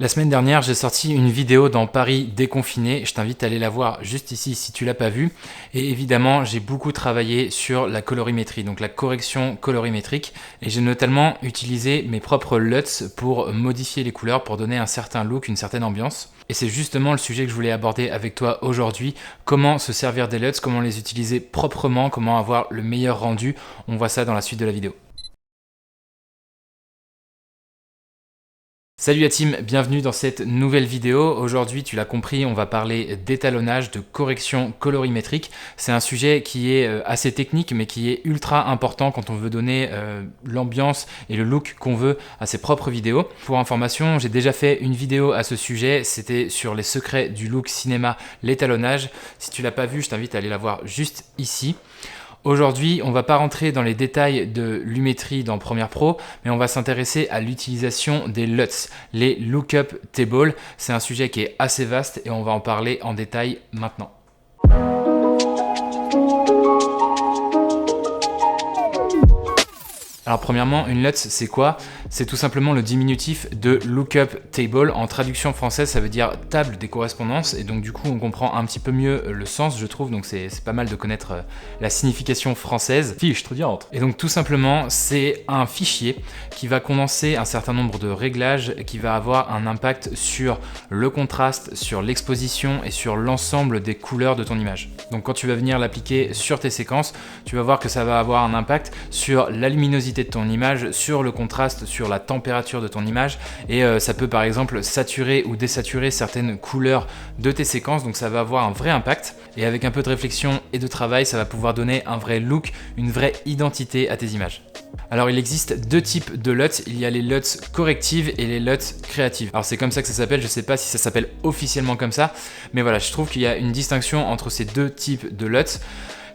La semaine dernière, j'ai sorti une vidéo dans Paris déconfiné. Je t'invite à aller la voir juste ici si tu l'as pas vue. Et évidemment, j'ai beaucoup travaillé sur la colorimétrie, donc la correction colorimétrique. Et j'ai notamment utilisé mes propres LUTs pour modifier les couleurs, pour donner un certain look, une certaine ambiance. Et c'est justement le sujet que je voulais aborder avec toi aujourd'hui. Comment se servir des LUTs, comment les utiliser proprement, comment avoir le meilleur rendu. On voit ça dans la suite de la vidéo. Salut la team, bienvenue dans cette nouvelle vidéo. Aujourd'hui, tu l'as compris, on va parler d'étalonnage, de correction colorimétrique. C'est un sujet qui est assez technique, mais qui est ultra important quand on veut donner l'ambiance et le look qu'on veut à ses propres vidéos. Pour information, j'ai déjà fait une vidéo à ce sujet, c'était sur les secrets du look cinéma, l'étalonnage. Si tu l'as pas vu, je t'invite à aller la voir juste ici. Aujourd'hui, on ne va pas rentrer dans les détails de Lumetri dans Premiere Pro, mais on va s'intéresser à l'utilisation des LUTs, les Lookup Tables. C'est un sujet qui est assez vaste et on va en parler en détail maintenant. Alors premièrement, une LUT, c'est quoi? C'est tout simplement le diminutif de Lookup Table. En traduction française, ça veut dire table des correspondances. Et donc du coup, on comprend un petit peu mieux le sens, je trouve. Donc c'est pas mal de connaître la signification française. Fiche, trop diante. Et donc tout simplement, c'est un fichier qui va condenser un certain nombre de réglages qui va avoir un impact sur le contraste, sur l'exposition et sur l'ensemble des couleurs de ton image. Donc quand tu vas venir l'appliquer sur tes séquences, tu vas voir que ça va avoir un impact sur la luminosité de ton image, sur le contraste, sur la température de ton image et ça peut par exemple saturer ou désaturer certaines couleurs de tes séquences, donc ça va avoir un vrai impact et avec un peu de réflexion et de travail, ça va pouvoir donner un vrai look, une vraie identité à tes images. Alors il existe deux types de LUTs, il y a les LUTs correctives et les LUTs créatives. Alors c'est comme ça que ça s'appelle, je sais pas si ça s'appelle officiellement comme ça, mais voilà, je trouve qu'il y a une distinction entre ces deux types de LUTs.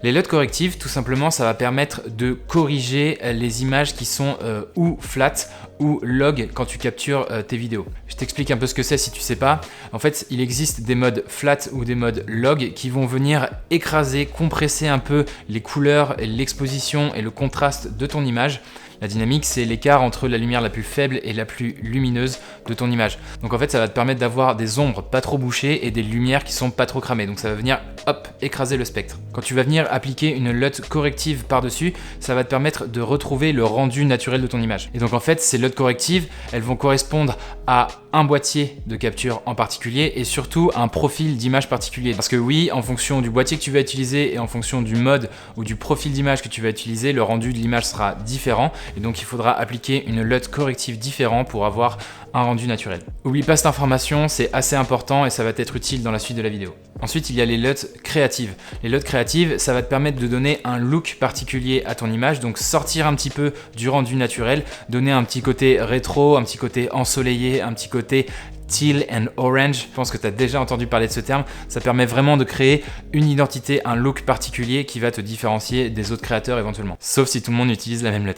Les LUTs correctives, tout simplement, ça va permettre de corriger les images qui sont ou flat ou log quand tu captures tes vidéos. Je t'explique un peu ce que c'est si tu sais pas. En fait, il existe des modes flat ou des modes log qui vont venir écraser, compresser un peu les couleurs, l'exposition et le contraste de ton image. La dynamique, c'est l'écart entre la lumière la plus faible et la plus lumineuse de ton image. Donc en fait, ça va te permettre d'avoir des ombres pas trop bouchées et des lumières qui sont pas trop cramées. Donc ça va venir, hop, écraser le spectre. Quand tu vas venir appliquer une LUT corrective par-dessus, ça va te permettre de retrouver le rendu naturel de ton image. Et donc en fait, ces LUT correctives, elles vont correspondre à un boîtier de capture en particulier et surtout un profil d'image particulier. Parce que oui, en fonction du boîtier que tu vas utiliser et en fonction du mode ou du profil d'image que tu vas utiliser, le rendu de l'image sera différent. Et donc il faudra appliquer une LUT corrective différente pour avoir un rendu naturel. Oublie pas cette information, c'est assez important et ça va t'être utile dans la suite de la vidéo. Ensuite, il y a les LUT créatives. Les LUT créatives, ça va te permettre de donner un look particulier à ton image, donc sortir un petit peu du rendu naturel, donner un petit côté rétro, un petit côté ensoleillé, un petit côté teal and orange. Je pense que tu as déjà entendu parler de ce terme. Ça permet vraiment de créer une identité, un look particulier qui va te différencier des autres créateurs éventuellement. Sauf si tout le monde utilise la même LUT.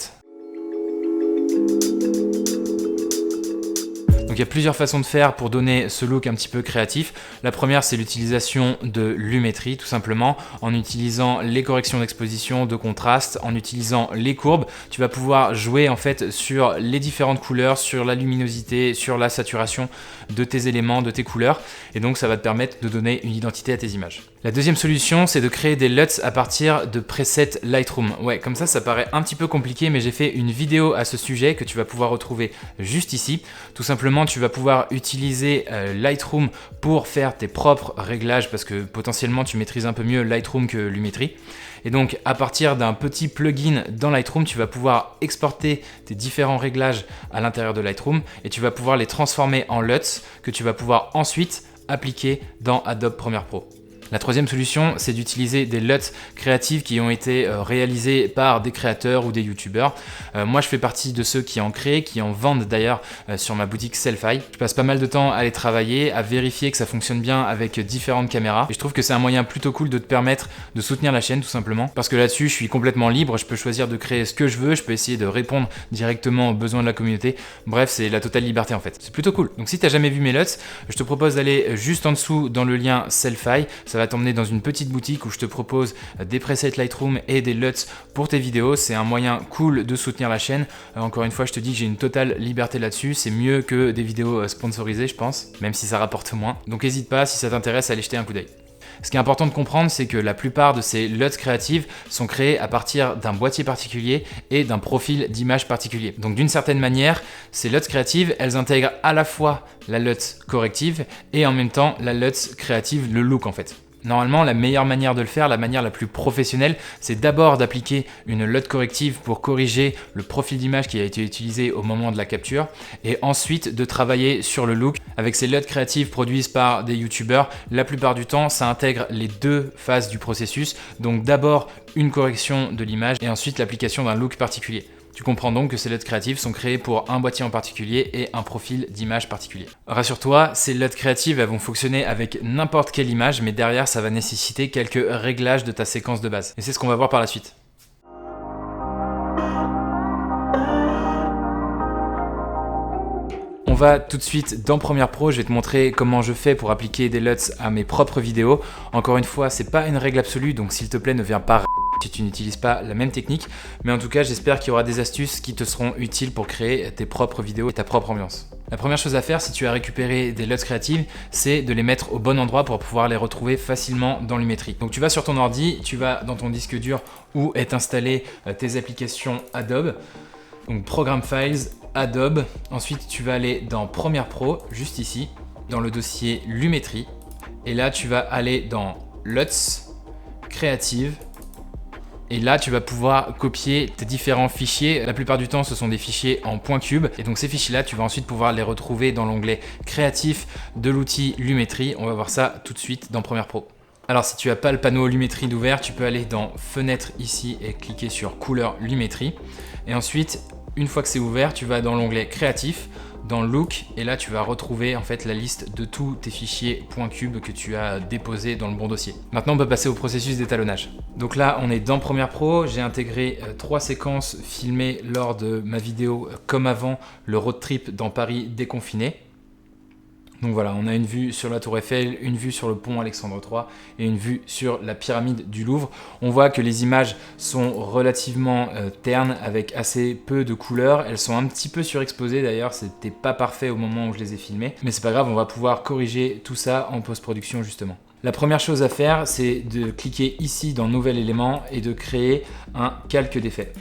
Donc il y a plusieurs façons de faire pour donner ce look un petit peu créatif. La première, c'est l'utilisation de Lumetri, tout simplement, en utilisant les corrections d'exposition, de contraste, en utilisant les courbes. Tu vas pouvoir jouer en fait sur les différentes couleurs, sur la luminosité, sur la saturation de tes éléments, de tes couleurs. Et donc ça va te permettre de donner une identité à tes images. La deuxième solution, c'est de créer des LUTs à partir de presets Lightroom. Ouais, comme ça paraît un petit peu compliqué, mais j'ai fait une vidéo à ce sujet que tu vas pouvoir retrouver juste ici. Tout simplement, tu vas pouvoir utiliser Lightroom pour faire tes propres réglages parce que potentiellement tu maîtrises un peu mieux Lightroom que Lumetri. Et donc à partir d'un petit plugin dans Lightroom, tu vas pouvoir exporter tes différents réglages à l'intérieur de Lightroom et tu vas pouvoir les transformer en LUTs que tu vas pouvoir ensuite appliquer dans Adobe Premiere Pro. La troisième solution, c'est d'utiliser des LUTs créatives qui ont été réalisées par des créateurs ou des youtubeurs. Moi, je fais partie de ceux qui en créent, qui en vendent d'ailleurs sur ma boutique Selfie. Je passe pas mal de temps à les travailler, à vérifier que ça fonctionne bien avec différentes caméras. Et je trouve que c'est un moyen plutôt cool de te permettre de soutenir la chaîne tout simplement. Parce que là-dessus, je suis complètement libre, je peux choisir de créer ce que je veux, je peux essayer de répondre directement aux besoins de la communauté. Bref, c'est la totale liberté en fait. C'est plutôt cool. Donc si tu n'as jamais vu mes LUTs, je te propose d'aller juste en dessous dans le lien Selfie. Ça ça va t'emmener dans une petite boutique où je te propose des presets Lightroom et des LUTs pour tes vidéos. C'est un moyen cool de soutenir la chaîne. Encore une fois, je te dis que j'ai une totale liberté là-dessus. C'est mieux que des vidéos sponsorisées, je pense, même si ça rapporte moins. Donc n'hésite pas, si ça t'intéresse, à aller jeter un coup d'œil. Ce qui est important de comprendre, c'est que la plupart de ces LUTs créatives sont créés à partir d'un boîtier particulier et d'un profil d'image particulier. Donc d'une certaine manière, ces LUTs créatives, elles intègrent à la fois la LUT corrective et en même temps la LUT créative, le look en fait. Normalement, la meilleure manière de le faire, la manière la plus professionnelle, c'est d'abord d'appliquer une LUT corrective pour corriger le profil d'image qui a été utilisé au moment de la capture et ensuite de travailler sur le look. Avec ces LUT créatives produites par des youtubeurs, la plupart du temps, ça intègre les deux phases du processus. Donc d'abord une correction de l'image et ensuite l'application d'un look particulier. Tu comprends donc que ces LUT créatives sont créées pour un boîtier en particulier et un profil d'image particulier. Rassure-toi, ces LUT créatives elles vont fonctionner avec n'importe quelle image, mais derrière ça va nécessiter quelques réglages de ta séquence de base. Et c'est ce qu'on va voir par la suite. On va tout de suite dans Premiere Pro, je vais te montrer comment je fais pour appliquer des LUTs à mes propres vidéos. Encore une fois, c'est pas une règle absolue, donc s'il te plaît ne viens pas si tu n'utilises pas la même technique, mais en tout cas j'espère qu'il y aura des astuces qui te seront utiles pour créer tes propres vidéos et ta propre ambiance. La première chose à faire si tu as récupéré des LUTs créatives, c'est de les mettre au bon endroit pour pouvoir les retrouver facilement dans Lumetri. Donc tu vas sur ton ordi, tu vas dans ton disque dur où est installé tes applications Adobe, donc Program Files, Adobe, ensuite tu vas aller dans Premiere Pro, juste ici, dans le dossier Lumetri, et là tu vas aller dans LUTs, Creative. Et là, tu vas pouvoir copier tes différents fichiers. La plupart du temps, ce sont des fichiers en .cube. Et donc, ces fichiers-là, tu vas ensuite pouvoir les retrouver dans l'onglet créatif de l'outil Lumetri. On va voir ça tout de suite dans Premiere Pro. Alors, si tu n'as pas le panneau Lumetri d'ouvert, tu peux aller dans Fenêtre ici et cliquer sur Couleur Lumetri. Et ensuite, une fois que c'est ouvert, tu vas dans l'onglet créatif, dans Look, et là tu vas retrouver en fait la liste de tous tes fichiers .cube que tu as déposés dans le bon dossier. Maintenant on peut passer au processus d'étalonnage. Donc là on est dans Premiere Pro, j'ai intégré 3 séquences filmées lors de ma vidéo comme avant le road trip dans Paris déconfiné. Donc voilà, on a une vue sur la Tour Eiffel, une vue sur le pont Alexandre III et une vue sur la pyramide du Louvre. On voit que les images sont relativement ternes avec assez peu de couleurs. Elles sont un petit peu surexposées d'ailleurs, c'était pas parfait au moment où je les ai filmées. Mais c'est pas grave, on va pouvoir corriger tout ça en post-production justement. La première chose à faire, c'est de cliquer ici dans Nouvel élément et de créer un calque d'effet.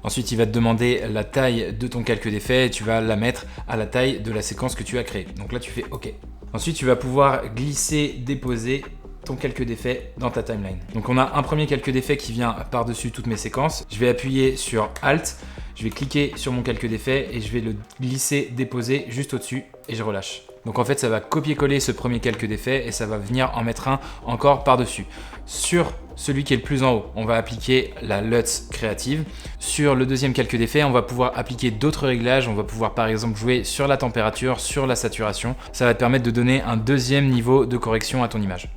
Ensuite, il va te demander la taille de ton calque d'effet et tu vas la mettre à la taille de la séquence que tu as créée. Donc là, tu fais OK. Ensuite, tu vas pouvoir glisser, déposer ton calque d'effet dans ta timeline. Donc on a un premier calque d'effet qui vient par-dessus toutes mes séquences. Je vais appuyer sur Alt, je vais cliquer sur mon calque d'effet et je vais le glisser, déposer juste au-dessus et je relâche. Donc en fait, ça va copier-coller ce premier calque d'effet et ça va venir en mettre un encore par-dessus. Sur celui qui est le plus en haut, on va appliquer la LUT créative. Sur le deuxième calque d'effet, on va pouvoir appliquer d'autres réglages. On va pouvoir par exemple jouer sur la température, sur la saturation. Ça va te permettre de donner un deuxième niveau de correction à ton image.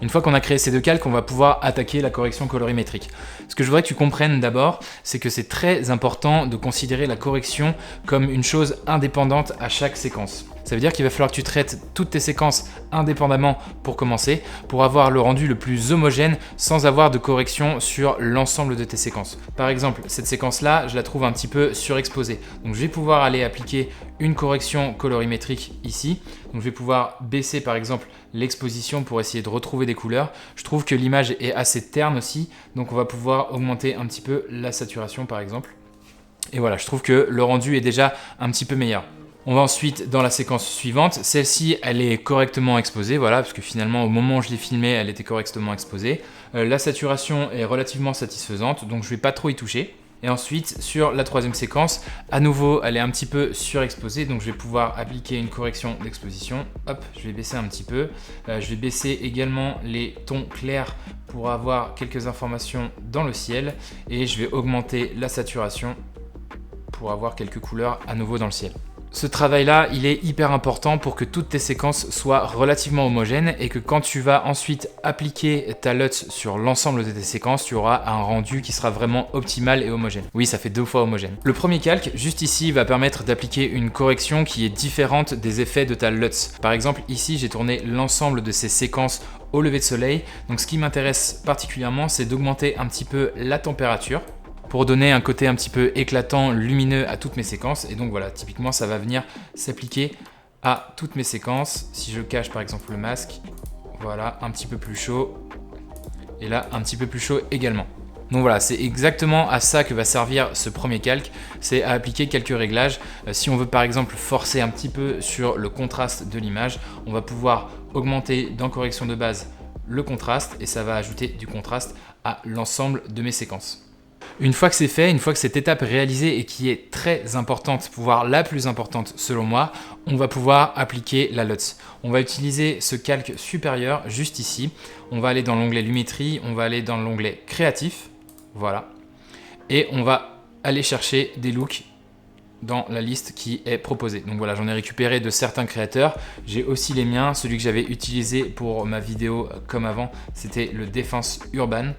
Une fois qu'on a créé ces deux calques, on va pouvoir attaquer la correction colorimétrique. Ce que je voudrais que tu comprennes d'abord, c'est que c'est très important de considérer la correction comme une chose indépendante à chaque séquence. Ça veut dire qu'il va falloir que tu traites toutes tes séquences indépendamment pour commencer, pour avoir le rendu le plus homogène sans avoir de correction sur l'ensemble de tes séquences. Par exemple, cette séquence-là, je la trouve un petit peu surexposée. Donc je vais pouvoir aller appliquer une correction colorimétrique ici. Donc je vais pouvoir baisser par exemple l'exposition pour essayer de retrouver des couleurs. Je trouve que l'image est assez terne aussi, donc on va pouvoir augmenter un petit peu la saturation par exemple. Et voilà, je trouve que le rendu est déjà un petit peu meilleur. On va ensuite dans la séquence suivante. Celle-ci, elle est correctement exposée, voilà, parce que finalement, au moment où je l'ai filmée, elle était correctement exposée. La saturation est relativement satisfaisante, donc je ne vais pas trop y toucher. Et ensuite, sur la troisième séquence, à nouveau, elle est un petit peu surexposée, donc je vais pouvoir appliquer une correction d'exposition. Hop, je vais baisser un petit peu. Je vais baisser également les tons clairs pour avoir quelques informations dans le ciel. Et je vais augmenter la saturation pour avoir quelques couleurs à nouveau dans le ciel. Ce travail-là, il est hyper important pour que toutes tes séquences soient relativement homogènes et que quand tu vas ensuite appliquer ta LUT sur l'ensemble de tes séquences, tu auras un rendu qui sera vraiment optimal et homogène. Oui, ça fait 2 fois homogène. Le premier calque, juste ici, va permettre d'appliquer une correction qui est différente des effets de ta LUT. Par exemple, ici, j'ai tourné l'ensemble de ces séquences au lever de soleil. Donc ce qui m'intéresse particulièrement, c'est d'augmenter un petit peu la température pour donner un côté un petit peu éclatant, lumineux à toutes mes séquences. Et donc voilà, typiquement ça va venir s'appliquer à toutes mes séquences. Si je cache par exemple le masque, voilà, un petit peu plus chaud. Et là, un petit peu plus chaud également. Donc voilà, c'est exactement à ça que va servir ce premier calque, c'est à appliquer quelques réglages. Si on veut par exemple forcer un petit peu sur le contraste de l'image, on va pouvoir augmenter dans correction de base le contraste et ça va ajouter du contraste à l'ensemble de mes séquences. Une fois que c'est fait, une fois que cette étape est réalisée et qui est très importante, voire la plus importante selon moi, on va pouvoir appliquer la LUT. On va utiliser ce calque supérieur juste ici. On va aller dans l'onglet Lumétrie, on va aller dans l'onglet Créatif, voilà. Et on va aller chercher des looks dans la liste qui est proposée. Donc voilà, j'en ai récupéré de certains créateurs. J'ai aussi les miens. Celui que j'avais utilisé pour ma vidéo comme avant, c'était le Défense Urban.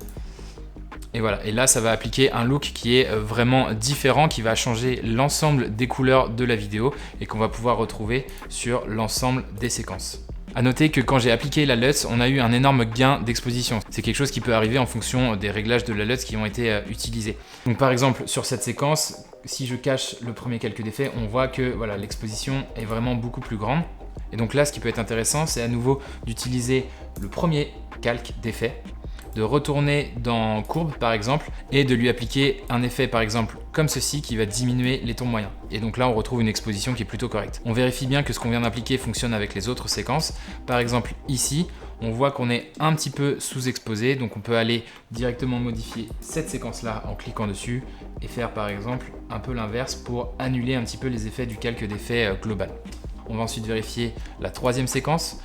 Et voilà, et là ça va appliquer un look qui est vraiment différent, qui va changer l'ensemble des couleurs de la vidéo et qu'on va pouvoir retrouver sur l'ensemble des séquences. A noter que quand j'ai appliqué la LUT, on a eu un énorme gain d'exposition. C'est quelque chose qui peut arriver en fonction des réglages de la LUT qui ont été utilisés. Donc par exemple sur cette séquence, si je cache le premier calque d'effet, on voit que voilà, l'exposition est vraiment beaucoup plus grande. Et donc là ce qui peut être intéressant, c'est à nouveau d'utiliser le premier calque d'effet, de retourner dans courbe par exemple et de lui appliquer un effet par exemple comme ceci qui va diminuer les tons moyens. Et donc là on retrouve une exposition qui est plutôt correcte. On vérifie bien que ce qu'on vient d'appliquer fonctionne avec les autres séquences. Par exemple ici, on voit qu'on est un petit peu sous-exposé, donc on peut aller directement modifier cette séquence là en cliquant dessus et faire par exemple un peu l'inverse pour annuler un petit peu les effets du calque d'effet global. On va ensuite vérifier la troisième séquence.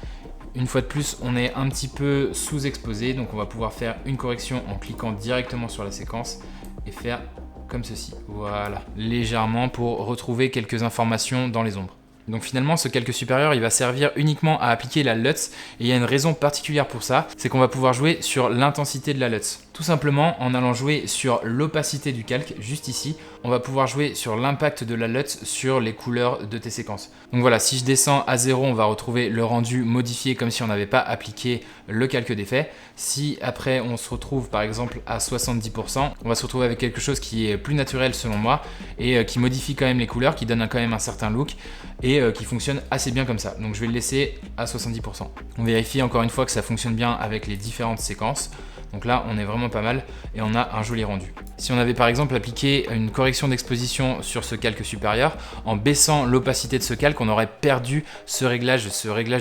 Une fois de plus, on est un petit peu sous-exposé, donc on va pouvoir faire une correction en cliquant directement sur la séquence et faire comme ceci. Voilà, légèrement pour retrouver quelques informations dans les ombres. Donc finalement, ce calque supérieur, il va servir uniquement à appliquer la LUT et il y a une raison particulière pour ça, c'est qu'on va pouvoir jouer sur l'intensité de la LUT. Tout simplement, en allant jouer sur l'opacité du calque, juste ici, on va pouvoir jouer sur l'impact de la LUT sur les couleurs de tes séquences. Donc voilà, si je descends à 0, on va retrouver le rendu modifié comme si on n'avait pas appliqué le calque d'effet. Si après on se retrouve par exemple à 70%, on va se retrouver avec quelque chose qui est plus naturel selon moi et qui modifie quand même les couleurs, qui donne quand même un certain look et qui fonctionne assez bien comme ça. Donc je vais le laisser à 70%. On vérifie encore une fois que ça fonctionne bien avec les différentes séquences. Donc là, on est vraiment pas mal et on a un joli rendu. Si on avait par exemple appliqué une correction d'exposition sur ce calque supérieur, en baissant l'opacité de ce calque, on aurait perdu ce réglage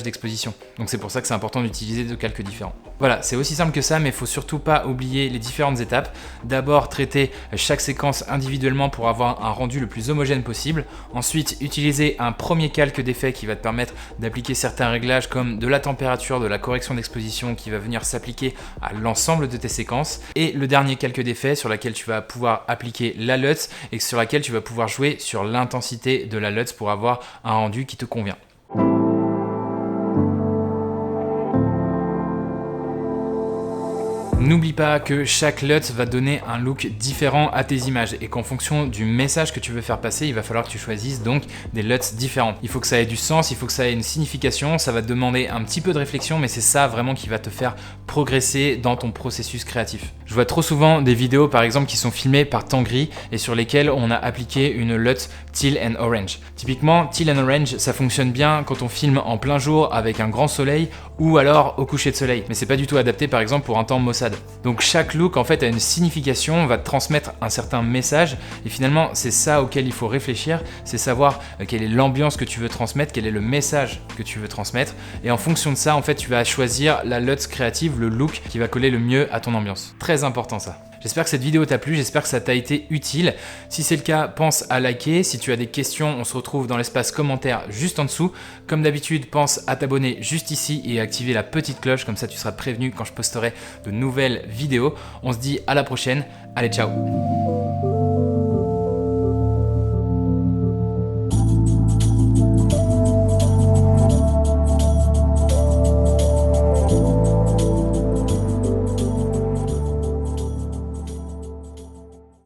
d'exposition. Donc c'est pour ça que c'est important d'utiliser deux calques différents. Voilà, c'est aussi simple que ça, mais il ne faut surtout pas oublier les différentes étapes. D'abord, traiter chaque séquence individuellement pour avoir un rendu le plus homogène possible. Ensuite, utiliser un premier calque d'effet qui va te permettre d'appliquer certains réglages comme de la température, de la correction d'exposition qui va venir s'appliquer à l'ensemble de tes séquences. Et le dernier calque d'effet sur lequel tu vas pouvoir appliquer la LUT et sur laquelle tu vas pouvoir jouer sur l'intensité de la LUT pour avoir un rendu qui te convient. N'oublie pas que chaque LUT va donner un look différent à tes images et qu'en fonction du message que tu veux faire passer, il va falloir que tu choisisses donc des LUTs différents. Il faut que ça ait du sens, il faut que ça ait une signification, ça va te demander un petit peu de réflexion, mais c'est ça vraiment qui va te faire progresser dans ton processus créatif. Je vois trop souvent des vidéos par exemple qui sont filmées par Tanguy et sur lesquelles on a appliqué une LUT Teal and Orange. Typiquement, Teal and Orange, ça fonctionne bien quand on filme en plein jour avec un grand soleil ou alors au coucher de soleil, mais c'est pas du tout adapté par exemple pour un temps maussade. Donc chaque look en fait a une signification, va te transmettre un certain message et finalement c'est ça auquel il faut réfléchir, c'est savoir quelle est l'ambiance que tu veux transmettre, quel est le message que tu veux transmettre et en fonction de ça en fait tu vas choisir la LUT créative, le look qui va coller le mieux à ton ambiance. Très important ça. J'espère que cette vidéo t'a plu, j'espère que ça t'a été utile. Si c'est le cas, pense à liker. Si tu as des questions, on se retrouve dans l'espace commentaire juste en dessous. Comme d'habitude, pense à t'abonner juste ici et à activer la petite cloche, comme ça tu seras prévenu quand je posterai de nouvelles vidéos. On se dit à la prochaine. Allez, ciao!